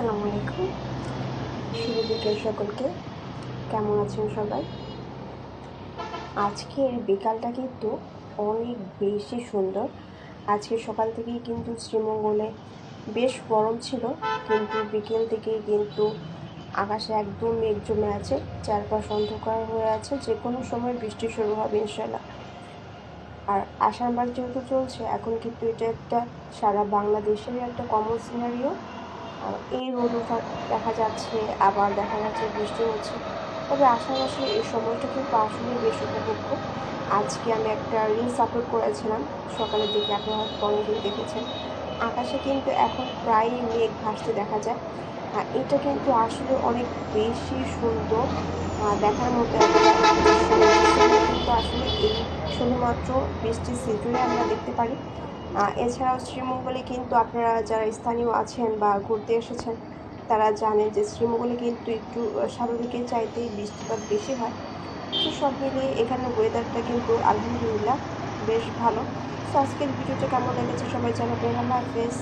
আসসালামু আলাইকুম। শুভ বিকেল সকলকে। কেমন আছেন সবাই? আজকের বিকালটা কিন্তু অনেক বেশি সুন্দর। আজকে সকাল থেকেই কিন্তু শ্রীমঙ্গলে বেশ গরম ছিল, কিন্তু বিকেল থেকেই কিন্তু আকাশে একদম মেঘ জমে আছে, চারপাশ অন্ধকার হয়ে আছে, যে কোনো সময় বৃষ্টি শুরু হবে ইনশাল্লাহ। আর আষাঢ় মাস যেহেতু চলছে, এখন কিন্তু এটা একটা সারা বাংলাদেশেরই একটা কমন সিনারিও। এই রোদ ওঠা দেখা যাচ্ছে, আবার দেখা যাচ্ছে বৃষ্টি হচ্ছে। তবে আষাঢ় মাসে এই সময়টা কিন্তু আসলে বেশ উপভোগ্য। আজকে আমি একটা রিলস আপলোড করেছিলাম সকালের দিকে, আপনারা হয়তো অনেকেই দেখেছেন। আকাশে কিন্তু এখন প্রায় মেঘ ভাসতে দেখা যায়। এটা কিন্তু আসলে অনেক বেশি সুন্দর, দেখার মতো একটা দৃশ্য। এই দৃশ্যগুলো কিন্তু আসলে এই শুধুমাত্র বৃষ্টির সিজনে আমরা দেখতে পারি। এছাড়াও শ্রীমঙ্গলে কিন্তু আপনারা যারা স্থানীয় আছেন বা ঘুরতে এসেছেন, তারা জানেন যে শ্রীমঙ্গলে কিন্তু একটু স্বাভাবিকের চাইতেই বৃষ্টিপাত বেশি হয়। তো সব মিলিয়ে এখানে ওয়েদারটা কিন্তু আলহামদুলিল্লাহ বেশ ভালো। তো আজকের ভিডিওটা কেমন লেগেছে সবাই জানাবেন। আল্লাহ হাফেজ।